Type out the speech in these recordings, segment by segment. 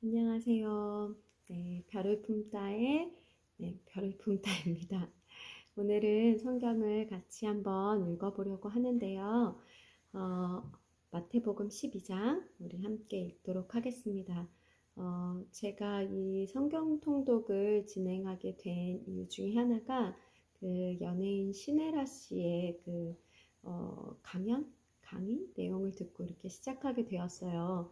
안녕하세요. 네, 별을 품다의 별을 품다입니다. 오늘은 성경을 같이 한번 읽어보려고 하는데요. 어, 마태복음 12장 우리 함께 읽도록 하겠습니다. 제가 이 성경 통독을 진행하게 된 이유 중에 하나가 그 연예인 신혜라 씨의 강의 내용을 듣고 이렇게 시작하게 되었어요.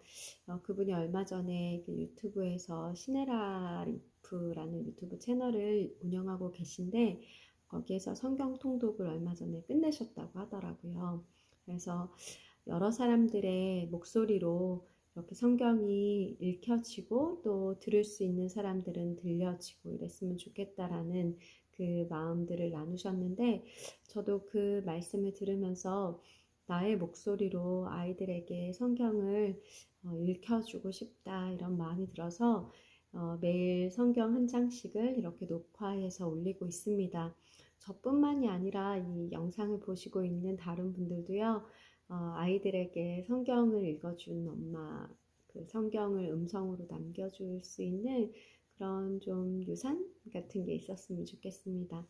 그분이 얼마 전에 그 유튜브에서 신혜라 리프라는 유튜브 채널을 운영하고 계신데 거기에서 성경 통독을 얼마 전에 끝내셨다고 하더라고요. 그래서 여러 사람들의 목소리로 이렇게 성경이 읽혀지고 또 들을 수 있는 사람들은 들려지고 이랬으면 좋겠다라는 그 마음들을 나누셨는데 저도 그 말씀을 들으면서 나의 목소리로 아이들에게 성경을 읽혀주고 싶다 이런 마음이 들어서 매일 성경 한 장씩을 이렇게 녹화해서 올리고 있습니다. 저뿐만이 아니라 이 영상을 보시고 있는 다른 분들도요. 아이들에게 성경을 읽어준 엄마, 그 성경을 음성으로 남겨줄 수 있는 그런 좀 유산 같은 게 있었으면 좋겠습니다.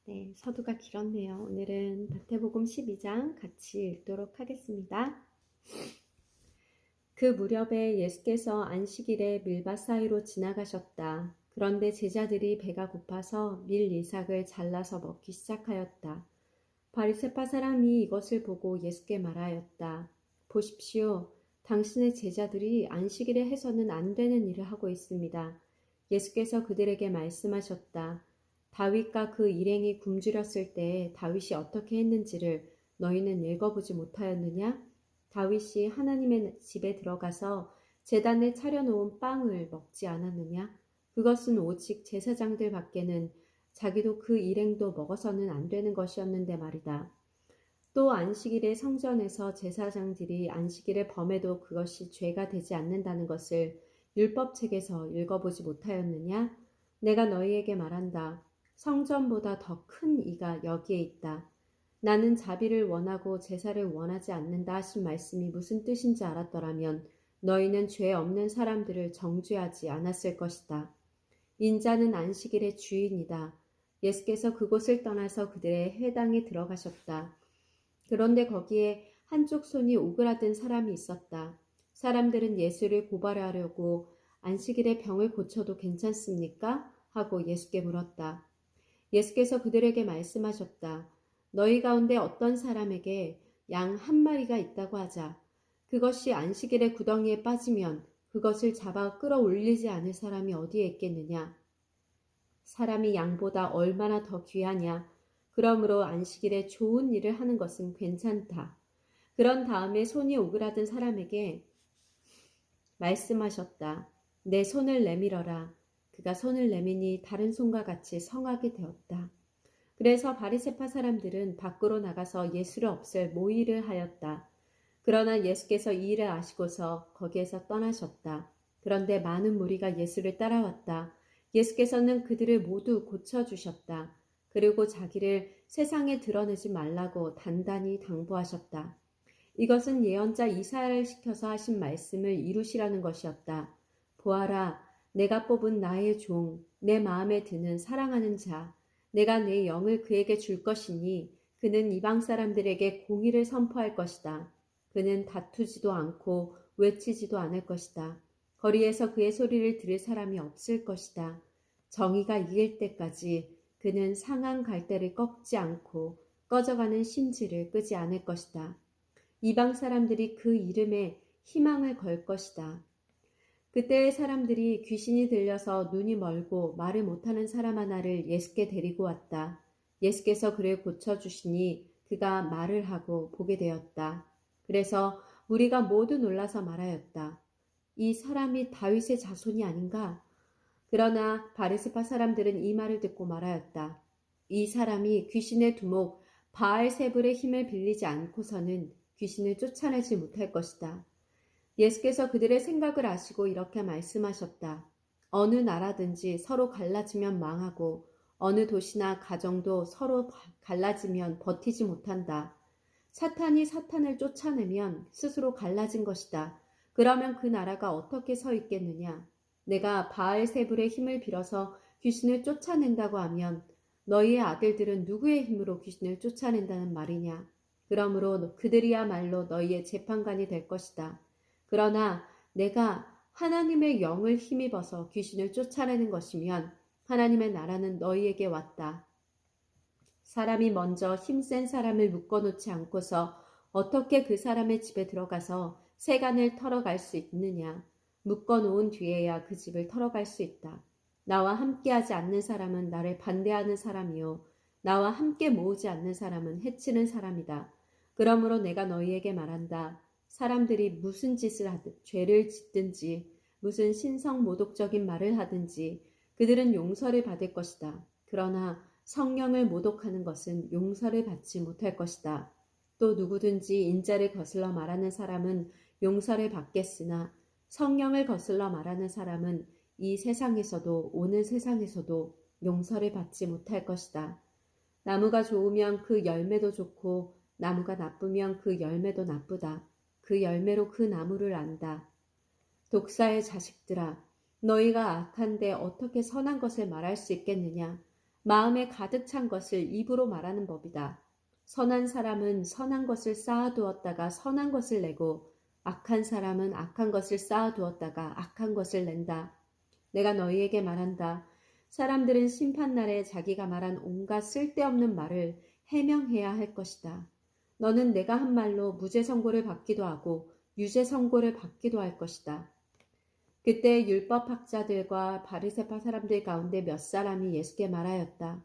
네, 서두가 길었네요. 오늘은 마태복음 12장 같이 읽도록 하겠습니다. 그 무렵에 예수께서 안식일에 밀밭 사이로 지나가셨다. 그런데 제자들이 배가 고파서 밀 이삭을 잘라서 먹기 시작하였다. 바리새파 사람이 이것을 보고 예수께 말하였다. 보십시오. 당신의 제자들이 안식일에 해서는 안 되는 일을 하고 있습니다. 예수께서 그들에게 말씀하셨다. 다윗과 그 일행이 굶주렸을 때 다윗이 어떻게 했는지를 너희는 읽어보지 못하였느냐? 다윗이 하나님의 집에 들어가서 제단에 차려놓은 빵을 먹지 않았느냐? 그것은 오직 제사장들 밖에는 자기도 그 일행도 먹어서는 안 되는 것이었는데 말이다. 또 안식일에 성전에서 제사장들이 안식일에 범해도 그것이 죄가 되지 않는다는 것을 율법책에서 읽어보지 못하였느냐? 내가 너희에게 말한다. 성전보다 더 큰 이가 여기에 있다. 나는 자비를 원하고 제사를 원하지 않는다 하신 말씀이 무슨 뜻인지 알았더라면 너희는 죄 없는 사람들을 정죄하지 않았을 것이다. 인자는 안식일의 주인이다. 예수께서 그곳을 떠나서 그들의 회당에 들어가셨다. 그런데 거기에 한쪽 손이 오그라든 사람이 있었다. 사람들은 예수를 고발하려고 안식일에 병을 고쳐도 괜찮습니까? 하고 예수께 물었다. 예수께서 그들에게 말씀하셨다. 너희 가운데 어떤 사람에게 양 한 마리가 있다고 하자. 그것이 안식일의 구덩이에 빠지면 그것을 잡아 끌어올리지 않을 사람이 어디에 있겠느냐. 사람이 양보다 얼마나 더 귀하냐. 그러므로 안식일에 좋은 일을 하는 것은 괜찮다. 그런 다음에 손이 오그라든 사람에게 말씀하셨다. 내 손을 내밀어라. 그가 손을 내미니 다른 손과 같이 성하게 되었다. 그래서 바리새파 사람들은 밖으로 나가서 예수를 없앨 모의를 하였다. 그러나 예수께서 이 일을 아시고서 거기에서 떠나셨다. 그런데 많은 무리가 예수를 따라왔다. 예수께서는 그들을 모두 고쳐주셨다. 그리고 자기를 세상에 드러내지 말라고 단단히 당부하셨다. 이것은 예언자 이사야를 시켜서 하신 말씀을 이루시라는 것이었다. 보아라, 내가 뽑은 나의 종, 내 마음에 드는 사랑하는 자, 내가 내 영을 그에게 줄 것이니 그는 이방 사람들에게 공의를 선포할 것이다. 그는 다투지도 않고 외치지도 않을 것이다. 거리에서 그의 소리를 들을 사람이 없을 것이다. 정의가 이길 때까지 그는 상한 갈대를 꺾지 않고 꺼져가는 심지를 끄지 않을 것이다. 이방 사람들이 그 이름에 희망을 걸 것이다. 그때의 사람들이 귀신이 들려서 눈이 멀고 말을 못하는 사람 하나를 예수께 데리고 왔다. 예수께서 그를 고쳐주시니 그가 말을 하고 보게 되었다. 그래서 무리가 모두 놀라서 말하였다. 이 사람이 다윗의 자손이 아닌가? 그러나 바리새파 사람들은 이 말을 듣고 말하였다. 이 사람이 귀신의 두목 바알세불의 힘을 빌리지 않고서는 귀신을 쫓아내지 못할 것이다. 예수께서 그들의 생각을 아시고 이렇게 말씀하셨다. 어느 나라든지 서로 갈라지면 망하고 어느 도시나 가정도 서로 갈라지면 버티지 못한다. 사탄이 사탄을 쫓아내면 스스로 갈라진 것이다. 그러면 그 나라가 어떻게 서 있겠느냐? 내가 바알세불의 힘을 빌어서 귀신을 쫓아낸다고 하면 너희의 아들들은 누구의 힘으로 귀신을 쫓아낸다는 말이냐? 그러므로 그들이야말로 너희의 재판관이 될 것이다. 그러나 내가 하나님의 영을 힘입어서 귀신을 쫓아내는 것이면 하나님의 나라는 너희에게 왔다. 사람이 먼저 힘센 사람을 묶어놓지 않고서 어떻게 그 사람의 집에 들어가서 세간을 털어갈 수 있느냐. 묶어놓은 뒤에야 그 집을 털어갈 수 있다. 나와 함께하지 않는 사람은 나를 반대하는 사람이요. 나와 함께 모으지 않는 사람은 해치는 사람이다. 그러므로 내가 너희에게 말한다. 사람들이 무슨 짓을 하든 죄를 짓든지 무슨 신성모독적인 말을 하든지 그들은 용서를 받을 것이다. 그러나 성령을 모독하는 것은 용서를 받지 못할 것이다. 또 누구든지 인자를 거슬러 말하는 사람은 용서를 받겠으나 성령을 거슬러 말하는 사람은 이 세상에서도 오는 세상에서도 용서를 받지 못할 것이다. 나무가 좋으면 그 열매도 좋고 나무가 나쁘면 그 열매도 나쁘다. 그 열매로 그 나무를 안다. 독사의 자식들아, 너희가 악한데 어떻게 선한 것을 말할 수 있겠느냐? 마음에 가득 찬 것을 입으로 말하는 법이다. 선한 사람은 선한 것을 쌓아두었다가 선한 것을 내고 악한 사람은 악한 것을 쌓아두었다가 악한 것을 낸다. 내가 너희에게 말한다. 사람들은 심판날에 자기가 말한 온갖 쓸데없는 말을 해명해야 할 것이다. 너는 내가 한 말로 무죄 선고를 받기도 하고 유죄 선고를 받기도 할 것이다. 그때 율법학자들과 바리새파 사람들 가운데 몇 사람이 예수께 말하였다.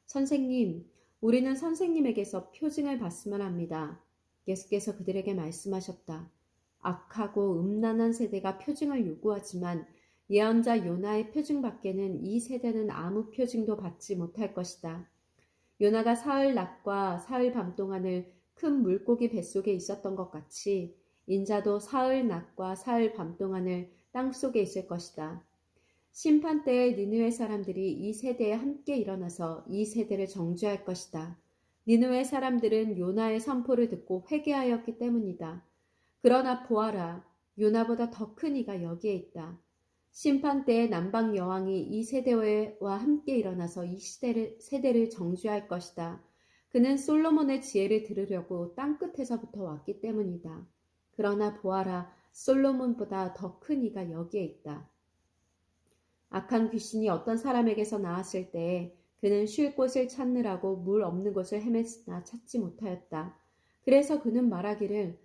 선생님, 우리는 선생님에게서 표징을 받으면 합니다. 예수께서 그들에게 말씀하셨다. 악하고 음란한 세대가 표징을 요구하지만 예언자 요나의 표징밖에는 이 세대는 아무 표징도 받지 못할 것이다. 요나가 사흘 낮과 사흘 밤 동안을 큰 물고기 뱃속에 있었던 것 같이 인자도 사흘 낮과 사흘 밤 동안을 땅속에 있을 것이다. 심판 때에 니느웨 사람들이 이 세대에 함께 일어나서 이 세대를 정죄할 것이다. 니느웨 사람들은 요나의 선포를 듣고 회개하였기 때문이다. 그러나 보아라, 요나보다 더 큰 이가 여기에 있다. 심판 때에 남방 여왕이 이 세대와 함께 일어나서 이 세대를 정죄할 것이다. 그는 솔로몬의 지혜를 들으려고 땅끝에서부터 왔기 때문이다. 그러나 보아라, 솔로몬보다 더 큰 이가 여기에 있다. 악한 귀신이 어떤 사람에게서 나왔을 때에 그는 쉴 곳을 찾느라고 물 없는 곳을 헤맸으나 찾지 못하였다. 그래서 그는 말하기를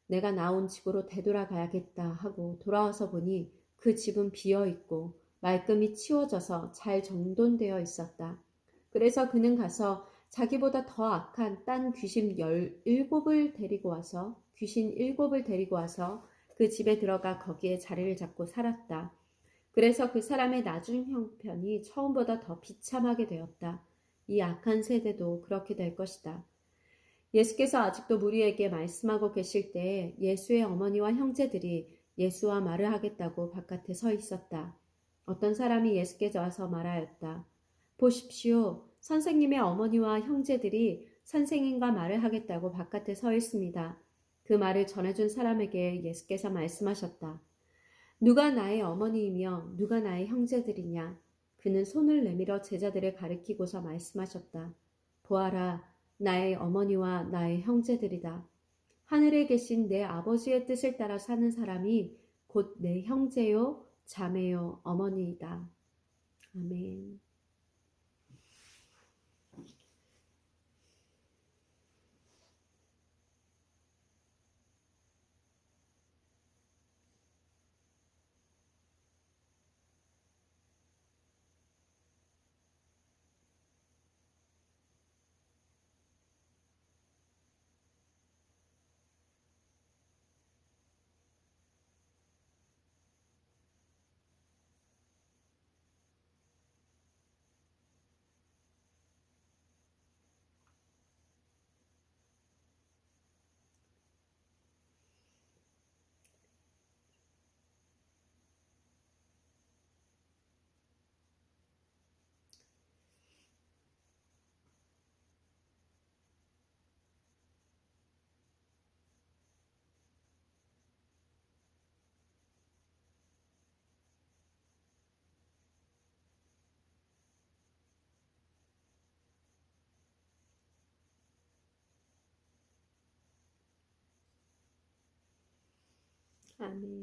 내가 나온 집으로 되돌아가야겠다 하고 돌아와서 보니 그 집은 비어있고 말끔히 치워져서 잘 정돈되어 있었다. 그래서 그는 가서 자기보다 더 악한 딴 귀신 17을 데리고 와서 그 집에 들어가 거기에 자리를 잡고 살았다. 그래서 그 사람의 나중 형편이 처음보다 더 비참하게 되었다. 이 악한 세대도 그렇게 될 것이다. 예수께서 아직도 무리에게 말씀하고 계실 때에 예수의 어머니와 형제들이 예수와 말을 하겠다고 바깥에 서 있었다. 어떤 사람이 예수께 와서 말하였다. 보십시오. 선생님의 어머니와 형제들이 선생님과 말을 하겠다고 바깥에 서 있습니다. 그 말을 전해준 사람에게 예수께서 말씀하셨다. 누가 나의 어머니이며 누가 나의 형제들이냐? 그는 손을 내밀어 제자들을 가리키고서 말씀하셨다. 보아라, 나의 어머니와 나의 형제들이다. 하늘에 계신 내 아버지의 뜻을 따라 사는 사람이 곧 내 형제요, 자매요, 어머니이다. 아멘. 아멘.